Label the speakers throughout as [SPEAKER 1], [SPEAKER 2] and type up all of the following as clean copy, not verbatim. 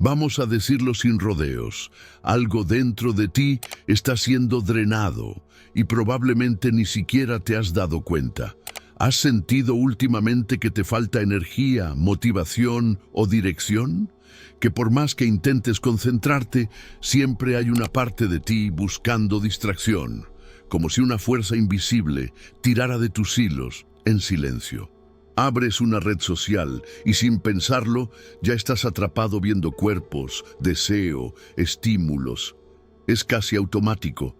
[SPEAKER 1] Vamos a decirlo sin rodeos. Algo dentro de ti está siendo drenado y probablemente ni siquiera te has dado cuenta. ¿Has sentido últimamente que te falta energía, motivación o dirección? Que por más que intentes concentrarte, siempre hay una parte de ti buscando distracción, como si una fuerza invisible tirara de tus hilos en silencio. Abres una red social y sin pensarlo ya estás atrapado viendo cuerpos, deseo, estímulos. Es casi automático.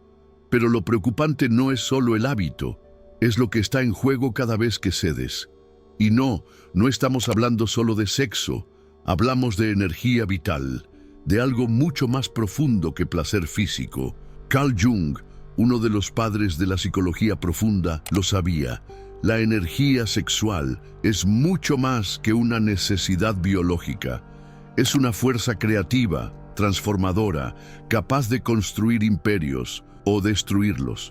[SPEAKER 1] Pero lo preocupante no es solo el hábito, es lo que está en juego cada vez que cedes. Y no estamos hablando solo de sexo, hablamos de energía vital, de algo mucho más profundo que placer físico. Carl Jung, uno de los padres de la psicología profunda, lo sabía. La energía sexual es mucho más que una necesidad biológica. Es una fuerza creativa, transformadora, capaz de construir imperios o destruirlos.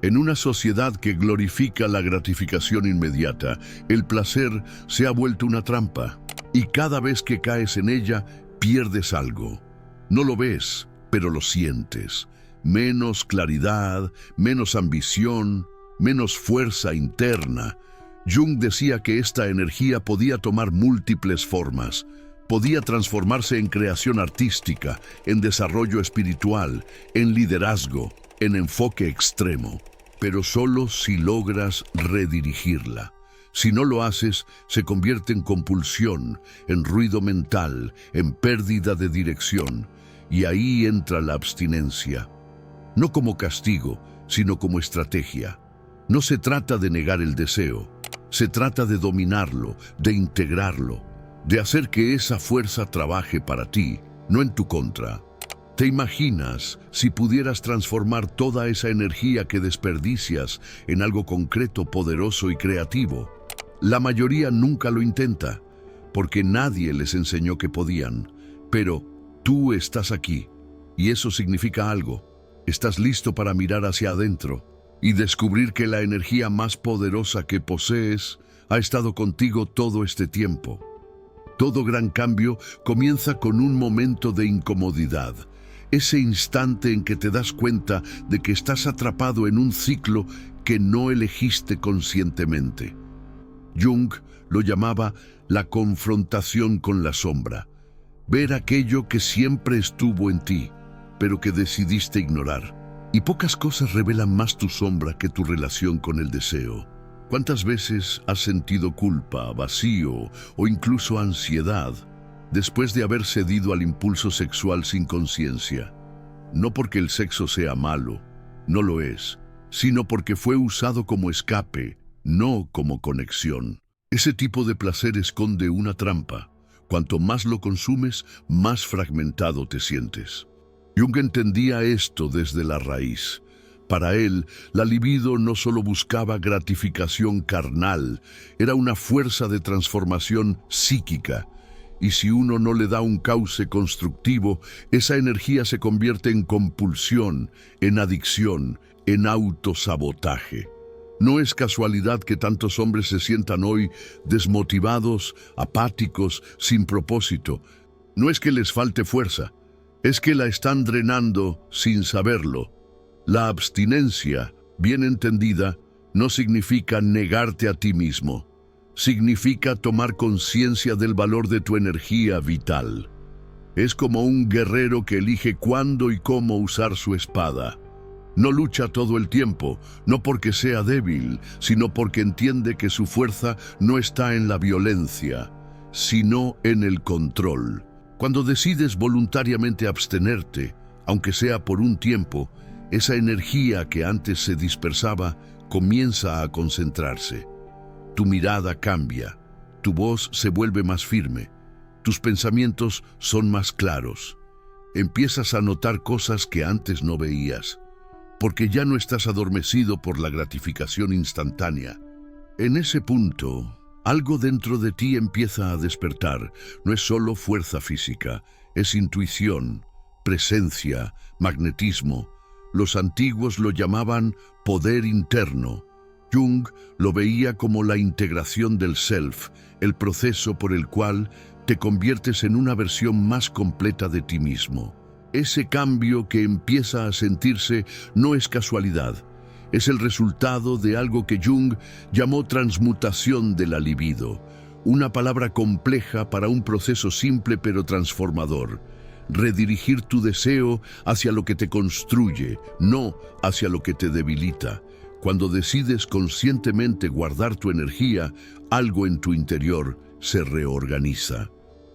[SPEAKER 1] En una sociedad que glorifica la gratificación inmediata, el placer se ha vuelto una trampa, y cada vez que caes en ella, pierdes algo. No lo ves, pero lo sientes. Menos claridad, menos ambición, menos fuerza interna. Jung decía que esta energía podía tomar múltiples formas. Podía transformarse en creación artística, en desarrollo espiritual, en liderazgo, en enfoque extremo. Pero solo si logras redirigirla. Si no lo haces, se convierte en compulsión, en ruido mental, en pérdida de dirección. Y ahí entra la abstinencia. No como castigo, sino como estrategia. No se trata de negar el deseo, se trata de dominarlo, de integrarlo, de hacer que esa fuerza trabaje para ti, no en tu contra. ¿Te imaginas si pudieras transformar toda esa energía que desperdicias en algo concreto, poderoso y creativo? La mayoría nunca lo intenta, porque nadie les enseñó que podían. Pero tú estás aquí, y eso significa algo. Estás listo para mirar hacia adentro y descubrir que la energía más poderosa que posees ha estado contigo todo este tiempo. Todo gran cambio comienza con un momento de incomodidad, ese instante en que te das cuenta de que estás atrapado en un ciclo que no elegiste conscientemente. Jung lo llamaba la confrontación con la sombra, ver aquello que siempre estuvo en ti, pero que decidiste ignorar. Y pocas cosas revelan más tu sombra que tu relación con el deseo. ¿Cuántas veces has sentido culpa, vacío o incluso ansiedad después de haber cedido al impulso sexual sin conciencia? No porque el sexo sea malo, no lo es, sino porque fue usado como escape, no como conexión. Ese tipo de placer esconde una trampa. Cuanto más lo consumes, más fragmentado te sientes. Jung entendía esto desde la raíz. Para él, la libido no solo buscaba gratificación carnal, era una fuerza de transformación psíquica. Y si uno no le da un cauce constructivo, esa energía se convierte en compulsión, en adicción, en autosabotaje. No es casualidad que tantos hombres se sientan hoy desmotivados, apáticos, sin propósito. No es que les falte fuerza, es que la están drenando sin saberlo. La abstinencia, bien entendida, no significa negarte a ti mismo. Significa tomar conciencia del valor de tu energía vital. Es como un guerrero que elige cuándo y cómo usar su espada. No lucha todo el tiempo, no porque sea débil, sino porque entiende que su fuerza no está en la violencia, sino en el control. Cuando decides voluntariamente abstenerte, aunque sea por un tiempo, esa energía que antes se dispersaba comienza a concentrarse. Tu mirada cambia, tu voz se vuelve más firme, tus pensamientos son más claros. Empiezas a notar cosas que antes no veías, porque ya no estás adormecido por la gratificación instantánea. En ese punto, algo dentro de ti empieza a despertar. No es solo fuerza física, es intuición, presencia, magnetismo. Los antiguos lo llamaban poder interno. Jung lo veía como la integración del self, el proceso por el cual te conviertes en una versión más completa de ti mismo. Ese cambio que empieza a sentirse no es casualidad, es el resultado de algo que Jung llamó transmutación de la libido, una palabra compleja para un proceso simple pero transformador. Redirigir tu deseo hacia lo que te construye, no hacia lo que te debilita. Cuando decides conscientemente guardar tu energía, algo en tu interior se reorganiza.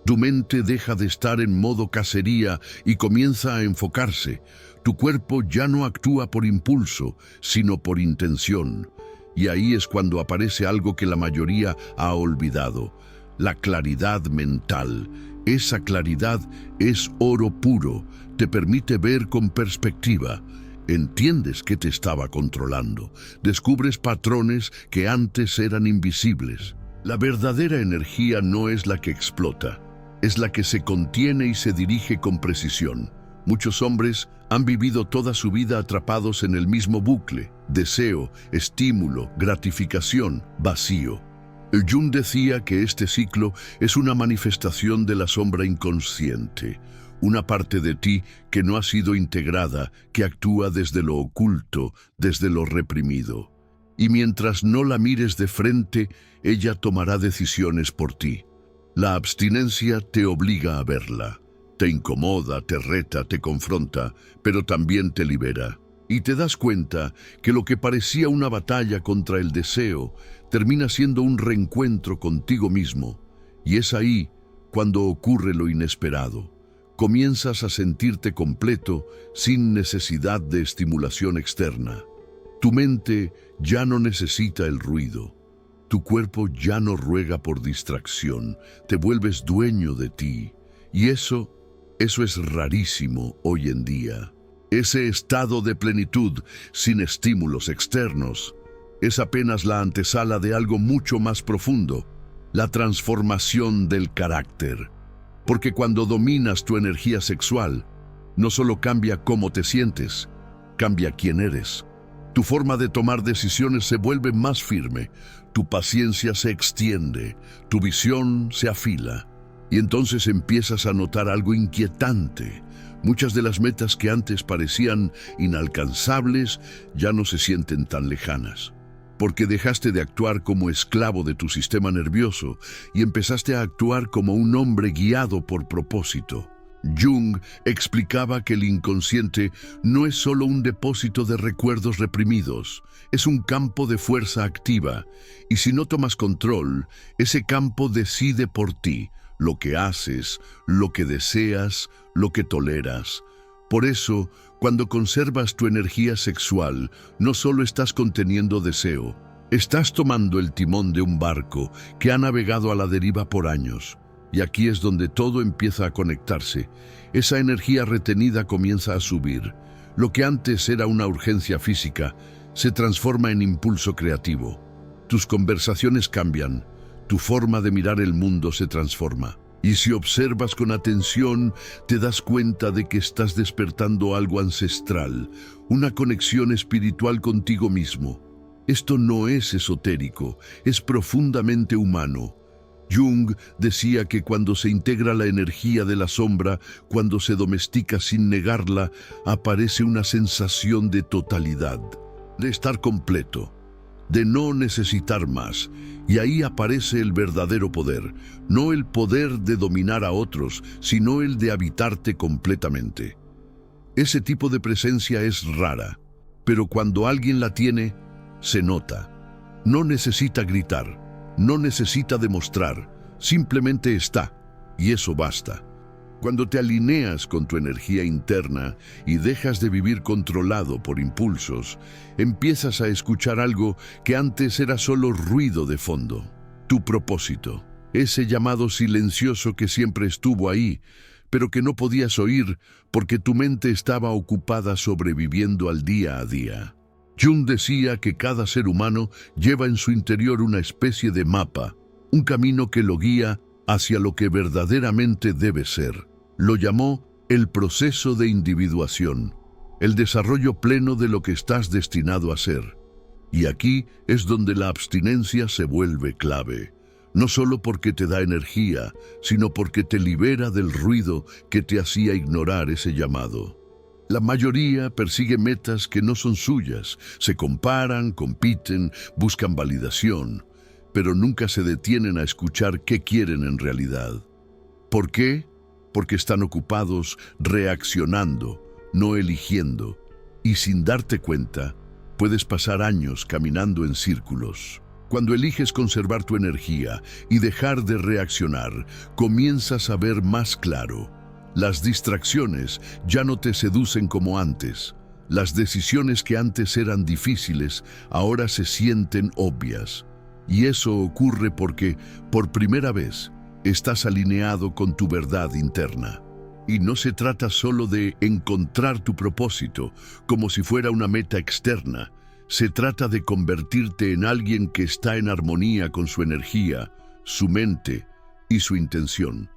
[SPEAKER 1] Tu mente deja de estar en modo cacería y comienza a enfocarse. Tu cuerpo ya no actúa por impulso, sino por intención. Y ahí es cuando aparece algo que la mayoría ha olvidado: la claridad mental. Esa claridad es oro puro, te permite ver con perspectiva. Entiendes que te estaba controlando, descubres patrones que antes eran invisibles. La verdadera energía no es la que explota, es la que se contiene y se dirige con precisión. Muchos hombres han vivido toda su vida atrapados en el mismo bucle: deseo, estímulo, gratificación, vacío. Jung decía que este ciclo es una manifestación de la sombra inconsciente, una parte de ti que no ha sido integrada, que actúa desde lo oculto, desde lo reprimido. Y mientras no la mires de frente, ella tomará decisiones por ti. La abstinencia te obliga a verla. Te incomoda, te reta, te confronta, pero también te libera. Y te das cuenta que lo que parecía una batalla contra el deseo termina siendo un reencuentro contigo mismo. Y es ahí cuando ocurre lo inesperado. Comienzas a sentirte completo sin necesidad de estimulación externa. Tu mente ya no necesita el ruido. Tu cuerpo ya no ruega por distracción. Te vuelves dueño de ti. Y eso es rarísimo hoy en día. Ese estado de plenitud, sin estímulos externos, es apenas la antesala de algo mucho más profundo: la transformación del carácter. Porque cuando dominas tu energía sexual, no solo cambia cómo te sientes, cambia quién eres. Tu forma de tomar decisiones se vuelve más firme, tu paciencia se extiende, tu visión se afila. Y entonces empiezas a notar algo inquietante. Muchas de las metas que antes parecían inalcanzables ya no se sienten tan lejanas, porque dejaste de actuar como esclavo de tu sistema nervioso y empezaste a actuar como un hombre guiado por propósito. Jung explicaba que el inconsciente no es solo un depósito de recuerdos reprimidos, es un campo de fuerza activa, y si no tomas control, ese campo decide por ti lo que haces, lo que deseas, lo que toleras. Por eso, cuando conservas tu energía sexual, no solo estás conteniendo deseo, estás tomando el timón de un barco que ha navegado a la deriva por años. Y aquí es donde todo empieza a conectarse. Esa energía retenida comienza a subir. Lo que antes era una urgencia física se transforma en impulso creativo. Tus conversaciones cambian. Tu forma de mirar el mundo se transforma. Y si observas con atención, te das cuenta de que estás despertando algo ancestral, una conexión espiritual contigo mismo. Esto no es esotérico, es profundamente humano. Jung decía que cuando se integra la energía de la sombra, cuando se domestica sin negarla, aparece una sensación de totalidad, de estar completo, de no necesitar más. Y ahí aparece el verdadero poder, no el poder de dominar a otros, sino el de habitarte completamente. Ese tipo de presencia es rara, pero cuando alguien la tiene, se nota. No necesita gritar, no necesita demostrar, simplemente está, y eso basta. Cuando te alineas con tu energía interna y dejas de vivir controlado por impulsos, empiezas a escuchar algo que antes era solo ruido de fondo. Tu propósito, ese llamado silencioso que siempre estuvo ahí, pero que no podías oír porque tu mente estaba ocupada sobreviviendo al día a día. Jung decía que cada ser humano lleva en su interior una especie de mapa, un camino que lo guía hacia lo que verdaderamente debe ser. Lo llamó el proceso de individuación, el desarrollo pleno de lo que estás destinado a ser. Y aquí es donde la abstinencia se vuelve clave. no solo porque te da energía, sino porque te libera del ruido que te hacía ignorar ese llamado. La mayoría persigue metas que no son suyas, se comparan, compiten, buscan validación, pero nunca se detienen a escuchar qué quieren en realidad. ¿Por qué? Porque están ocupados reaccionando, no eligiendo, y sin darte cuenta, puedes pasar años caminando en círculos. Cuando eliges conservar tu energía y dejar de reaccionar, comienzas a ver más claro. Las distracciones ya no te seducen como antes. Las decisiones que antes eran difíciles ahora se sienten obvias. Y eso ocurre porque, por primera vez, estás alineado con tu verdad interna. Y no se trata solo de encontrar tu propósito, como si fuera una meta externa. Se trata de convertirte en alguien que está en armonía con su energía, su mente y su intención.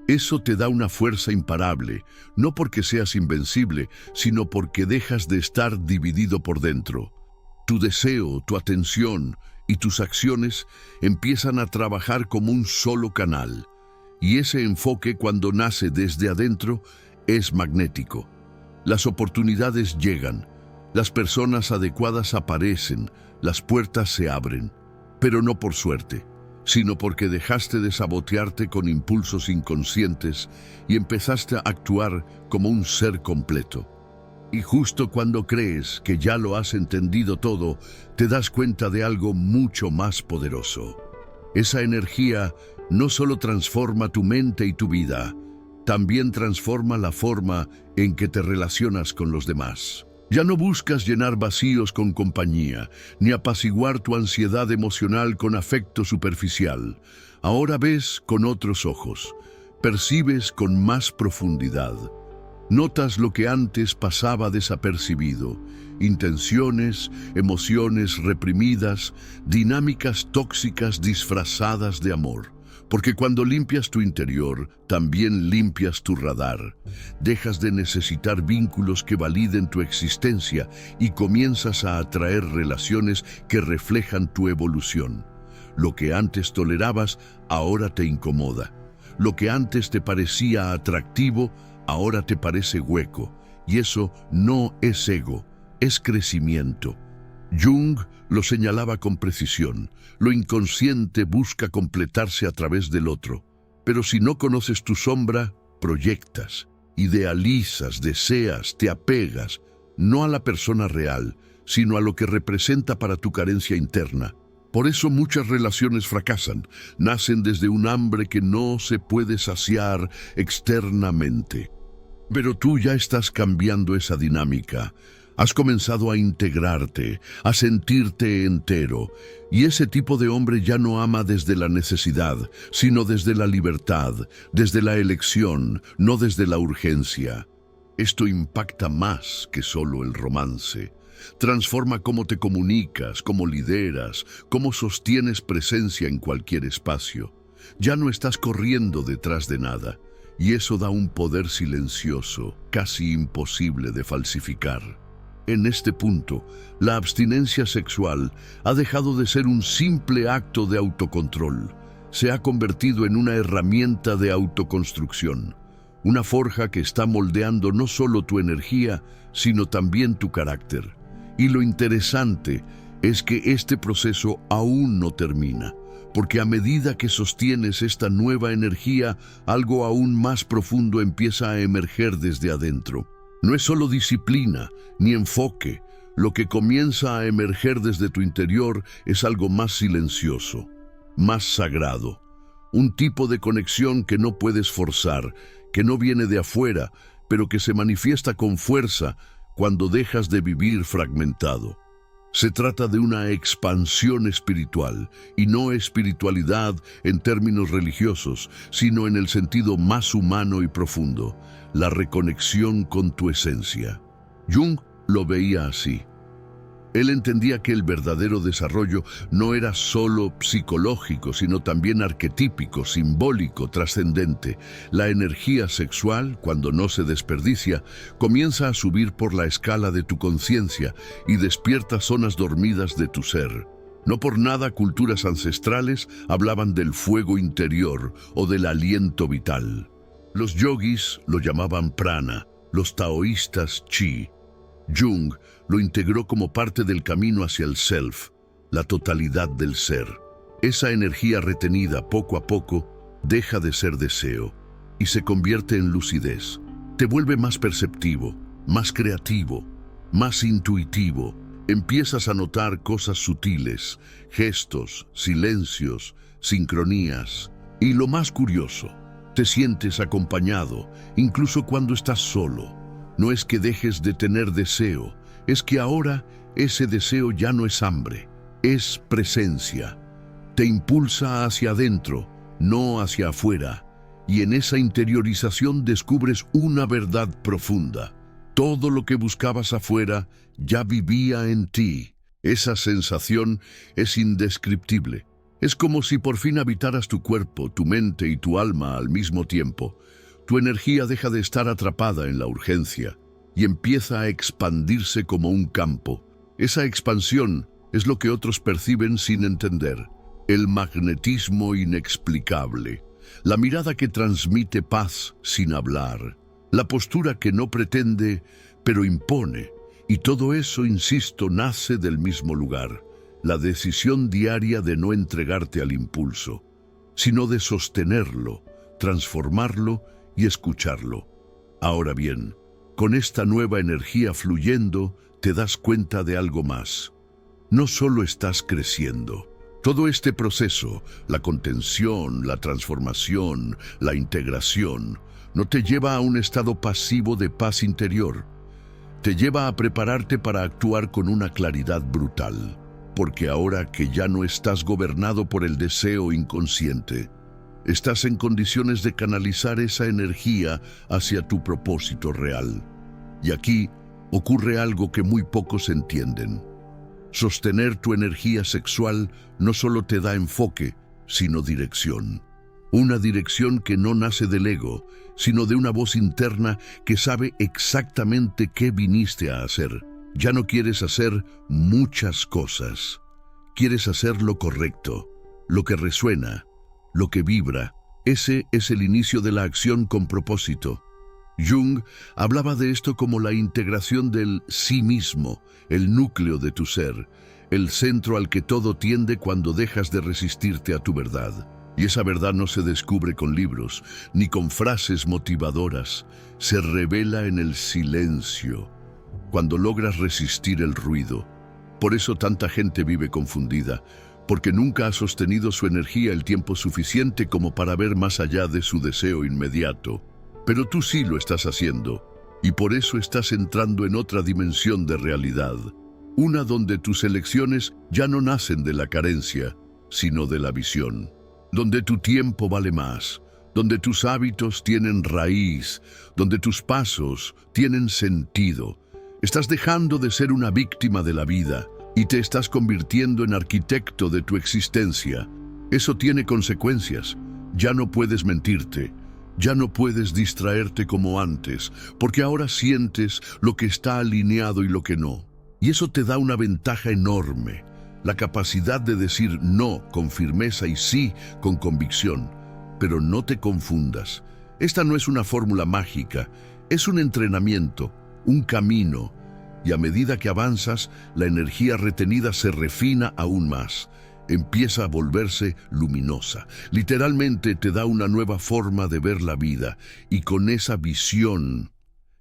[SPEAKER 1] Eso te da una fuerza imparable, no porque seas invencible, sino porque dejas de estar dividido por dentro. Tu deseo, tu atención y tus acciones empiezan a trabajar como un solo canal. Y ese enfoque, cuando nace desde adentro, es magnético. Las oportunidades llegan, las personas adecuadas aparecen, las puertas se abren, pero no por suerte, sino porque dejaste de sabotearte con impulsos inconscientes y empezaste a actuar como un ser completo. Y justo cuando crees que ya lo has entendido todo, te das cuenta de algo mucho más poderoso. Esa energía no solo transforma tu mente y tu vida, también transforma la forma en que te relacionas con los demás. Ya no buscas llenar vacíos con compañía, ni apaciguar tu ansiedad emocional con afecto superficial. Ahora ves con otros ojos, percibes con más profundidad. Notas lo que antes pasaba desapercibido: intenciones, emociones reprimidas, dinámicas tóxicas disfrazadas de amor. Porque cuando limpias tu interior, también limpias tu radar. Dejas de necesitar vínculos que validen tu existencia y comienzas a atraer relaciones que reflejan tu evolución. Lo que antes tolerabas, ahora te incomoda. Lo que antes te parecía atractivo, ahora te parece hueco. Y eso no es ego, es crecimiento. Jung lo señalaba con precisión: lo inconsciente busca completarse a través del otro. Pero si no conoces tu sombra, proyectas, idealizas, deseas, te apegas, no a la persona real, sino a lo que representa para tu carencia interna. Por eso muchas relaciones fracasan, nacen desde un hambre que no se puede saciar externamente. Pero tú ya estás cambiando esa dinámica. Has comenzado a integrarte, a sentirte entero, y ese tipo de hombre ya no ama desde la necesidad, sino desde la libertad, desde la elección, no desde la urgencia. Esto impacta más que solo el romance. Transforma cómo te comunicas, cómo lideras, cómo sostienes presencia en cualquier espacio. Ya no estás corriendo detrás de nada, y eso da un poder silencioso, casi imposible de falsificar. En este punto, la abstinencia sexual ha dejado de ser un simple acto de autocontrol. Se ha convertido en una herramienta de autoconstrucción, una forja que está moldeando no solo tu energía, sino también tu carácter. Y lo interesante es que este proceso aún no termina, porque a medida que sostienes esta nueva energía, algo aún más profundo empieza a emerger desde adentro. No es solo disciplina ni enfoque. Lo que comienza a emerger desde tu interior es algo más silencioso, más sagrado. Un tipo de conexión que no puedes forzar, que no viene de afuera, pero que se manifiesta con fuerza cuando dejas de vivir fragmentado. Se trata de una expansión espiritual, y no espiritualidad en términos religiosos, sino en el sentido más humano y profundo: la reconexión con tu esencia. Jung lo veía así. Él entendía que el verdadero desarrollo no era solo psicológico, sino también arquetípico, simbólico, trascendente. La energía sexual, cuando no se desperdicia, comienza a subir por la escala de tu conciencia y despierta zonas dormidas de tu ser. No por nada culturas ancestrales hablaban del fuego interior o del aliento vital. Los yogis lo llamaban prana, los taoístas chi. Jung lo integró como parte del camino hacia el self, la totalidad del ser. Esa energía retenida poco a poco deja de ser deseo y se convierte en lucidez. Te vuelve más perceptivo, más creativo, más intuitivo. Empiezas a notar cosas sutiles, gestos, silencios, sincronías. Y lo más curioso, te sientes acompañado, incluso cuando estás solo. No es que dejes de tener deseo, es que ahora ese deseo ya no es hambre, es presencia. Te impulsa hacia adentro, no hacia afuera, y en esa interiorización descubres una verdad profunda. Todo lo que buscabas afuera ya vivía en ti. Esa sensación es indescriptible. Es como si por fin habitaras tu cuerpo, tu mente y tu alma al mismo tiempo. Tu energía deja de estar atrapada en la urgencia y empieza a expandirse como un campo. Esa expansión es lo que otros perciben sin entender. El magnetismo inexplicable. La mirada que transmite paz sin hablar. La postura que no pretende, pero impone. Y todo eso, insisto, nace del mismo lugar. La decisión diaria de no entregarte al impulso, sino de sostenerlo, transformarlo y escucharlo. Ahora bien, con esta nueva energía fluyendo, te das cuenta de algo más. No solo estás creciendo. Todo este proceso, la contención, la transformación, la integración, no te lleva a un estado pasivo de paz interior. Te lleva a prepararte para actuar con una claridad brutal. Porque ahora que ya no estás gobernado por el deseo inconsciente, estás en condiciones de canalizar esa energía hacia tu propósito real. Y aquí ocurre algo que muy pocos entienden. Sostener tu energía sexual no solo te da enfoque, sino dirección. Una dirección que no nace del ego, sino de una voz interna que sabe exactamente qué viniste a hacer. Ya no quieres hacer muchas cosas. Quieres hacer lo correcto, lo que resuena, lo que vibra. Ese es el inicio de la acción con propósito. Jung hablaba de esto como la integración del sí mismo, el núcleo de tu ser, el centro al que todo tiende cuando dejas de resistirte a tu verdad. Y esa verdad no se descubre con libros, ni con frases motivadoras. Se revela en el silencio, cuando logras resistir el ruido. Por eso tanta gente vive confundida, porque nunca ha sostenido su energía el tiempo suficiente como para ver más allá de su deseo inmediato. Pero tú sí lo estás haciendo, y por eso estás entrando en otra dimensión de realidad, una donde tus elecciones ya no nacen de la carencia, sino de la visión, donde tu tiempo vale más, donde tus hábitos tienen raíz, donde tus pasos tienen sentido. Estás dejando de ser una víctima de la vida y te estás convirtiendo en arquitecto de tu existencia. Eso tiene consecuencias. Ya no puedes mentirte. Ya no puedes distraerte como antes, porque ahora sientes lo que está alineado y lo que no. Y eso te da una ventaja enorme, la capacidad de decir no con firmeza y sí con convicción. Pero no te confundas. Esta no es una fórmula mágica, es un entrenamiento, un camino. Y a medida que avanzas, la energía retenida se refina aún más. Empieza a volverse luminosa. Literalmente te da una nueva forma de ver la vida, y con esa visión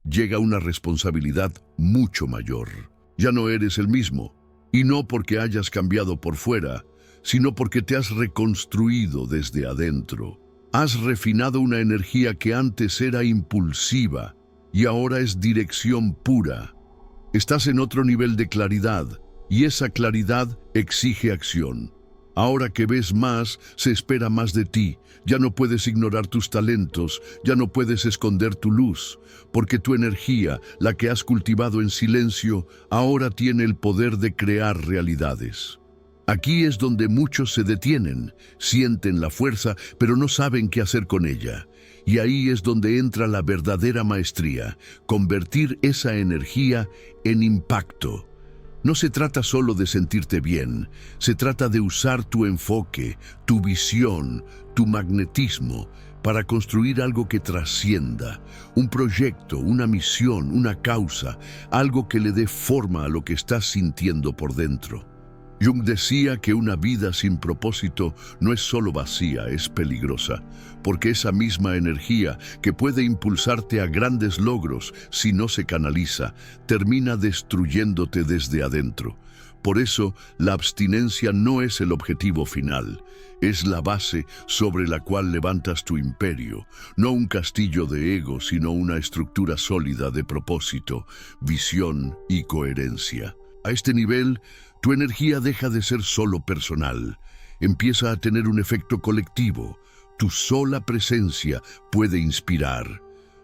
[SPEAKER 1] llega una responsabilidad mucho mayor. Ya no eres el mismo, y no porque hayas cambiado por fuera, sino porque te has reconstruido desde adentro. Has refinado una energía que antes era impulsiva y ahora es dirección pura. Estás en otro nivel de claridad, y esa claridad exige acción. Ahora que ves más, se espera más de ti. Ya no puedes ignorar tus talentos, ya no puedes esconder tu luz, porque tu energía, la que has cultivado en silencio, ahora tiene el poder de crear realidades. Aquí es donde muchos se detienen, sienten la fuerza, pero no saben qué hacer con ella. Y ahí es donde entra la verdadera maestría, convertir esa energía en impacto. No se trata solo de sentirte bien, se trata de usar tu enfoque, tu visión, tu magnetismo para construir algo que trascienda, un proyecto, una misión, una causa, algo que le dé forma a lo que estás sintiendo por dentro. Jung decía que una vida sin propósito no es solo vacía, es peligrosa, porque esa misma energía que puede impulsarte a grandes logros, si no se canaliza, termina destruyéndote desde adentro. Por eso, la abstinencia no es el objetivo final, es la base sobre la cual levantas tu imperio, no un castillo de ego, sino una estructura sólida de propósito, visión y coherencia. A este nivel, tu energía deja de ser solo personal, empieza a tener un efecto colectivo. Tu sola presencia puede inspirar,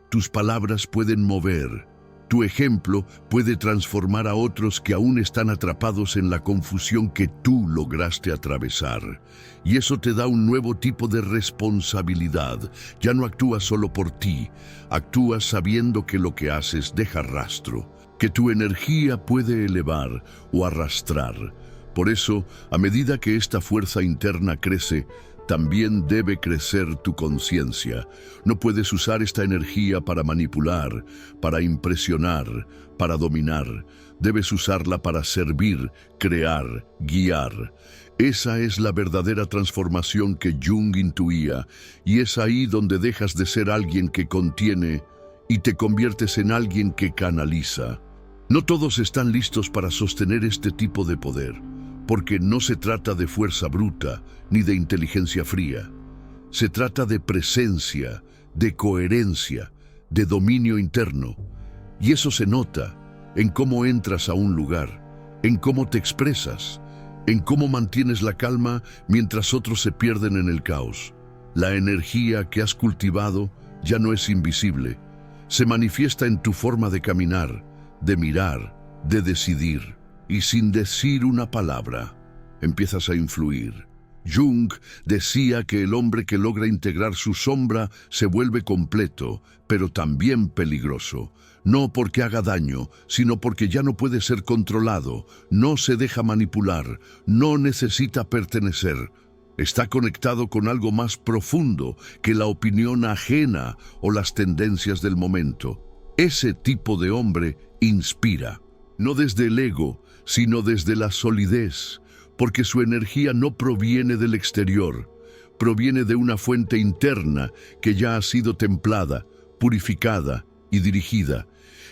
[SPEAKER 1] tus palabras pueden mover, tu ejemplo puede transformar a otros que aún están atrapados en la confusión que tú lograste atravesar. Y eso te da un nuevo tipo de responsabilidad. Ya no actúas solo por ti, actúas sabiendo que lo que haces deja rastro, que tu energía puede elevar o arrastrar. Por eso, a medida que esta fuerza interna crece, también debe crecer tu conciencia. No puedes usar esta energía para manipular, para impresionar, para dominar. Debes usarla para servir, crear, guiar. Esa es la verdadera transformación que Jung intuía, y es ahí donde dejas de ser alguien que contiene y te conviertes en alguien que canaliza. No todos están listos para sostener este tipo de poder, porque no se trata de fuerza bruta ni de inteligencia fría. Se trata de presencia, de coherencia, de dominio interno. Y eso se nota en cómo entras a un lugar, en cómo te expresas, en cómo mantienes la calma mientras otros se pierden en el caos. La energía que has cultivado ya no es invisible. Se manifiesta en tu forma de caminar, de mirar, de decidir. Y sin decir una palabra, empiezas a influir. Jung decía que el hombre que logra integrar su sombra se vuelve completo, pero también peligroso. No porque haga daño, sino porque ya no puede ser controlado, no se deja manipular, no necesita pertenecer. Está conectado con algo más profundo que la opinión ajena o las tendencias del momento. Ese tipo de hombre inspira, no desde el ego, sino desde la solidez, porque su energía no proviene del exterior, proviene de una fuente interna que ya ha sido templada, purificada y dirigida.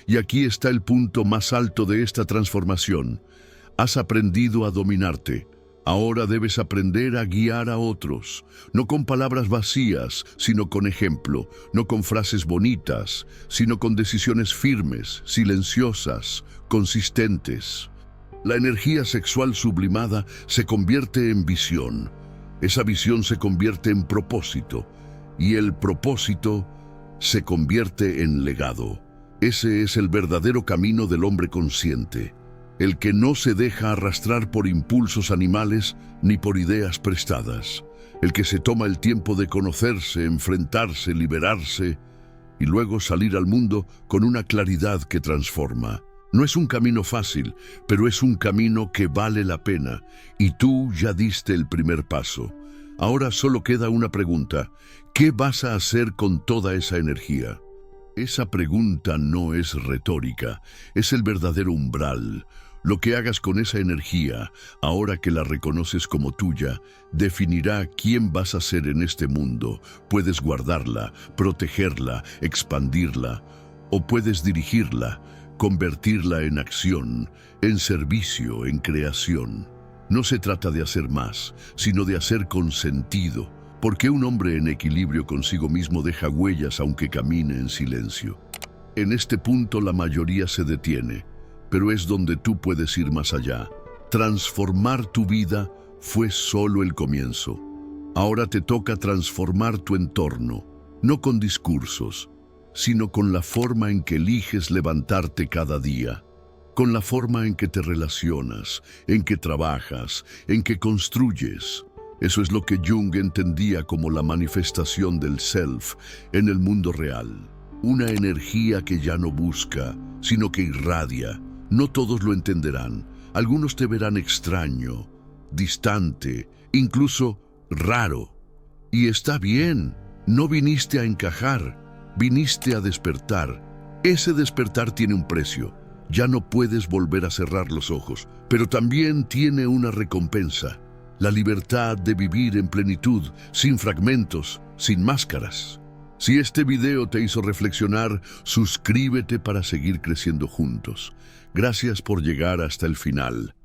[SPEAKER 1] Y aquí está el punto más alto de esta transformación. Has aprendido a dominarte. Ahora debes aprender a guiar a otros, no con palabras vacías, sino con ejemplo, no con frases bonitas, sino con decisiones firmes, silenciosas, consistentes. La energía sexual sublimada se convierte en visión. Esa visión se convierte en propósito, y el propósito se convierte en legado. Ese es el verdadero camino del hombre consciente, el que no se deja arrastrar por impulsos animales ni por ideas prestadas, el que se toma el tiempo de conocerse, enfrentarse, liberarse y luego salir al mundo con una claridad que transforma. No es un camino fácil, pero es un camino que vale la pena, y tú ya diste el primer paso. Ahora solo queda una pregunta: ¿qué vas a hacer con toda esa energía? Esa pregunta no es retórica, es el verdadero umbral. Lo que hagas con esa energía, ahora que la reconoces como tuya, definirá quién vas a ser en este mundo. Puedes guardarla, protegerla, expandirla, o puedes dirigirla, convertirla en acción, en servicio, en creación. No se trata de hacer más, sino de hacer con sentido, porque un hombre en equilibrio consigo mismo deja huellas aunque camine en silencio. En este punto la mayoría se detiene, pero es donde tú puedes ir más allá. Transformar tu vida fue solo el comienzo. Ahora te toca transformar tu entorno, no con discursos, sino con la forma en que eliges levantarte cada día, con la forma en que te relacionas, en que trabajas, en que construyes. Eso es lo que Jung entendía como la manifestación del self en el mundo real. Una energía que ya no busca, sino que irradia. No todos lo entenderán, Algunos te verán extraño, distante, incluso raro. Y está bien, no viniste a encajar, viniste a despertar. Ese despertar tiene un precio. Ya no puedes volver a cerrar los ojos, pero también tiene una recompensa. La libertad de vivir en plenitud, sin fragmentos, sin máscaras. Si este video te hizo reflexionar, suscríbete para seguir creciendo juntos. Gracias por llegar hasta el final.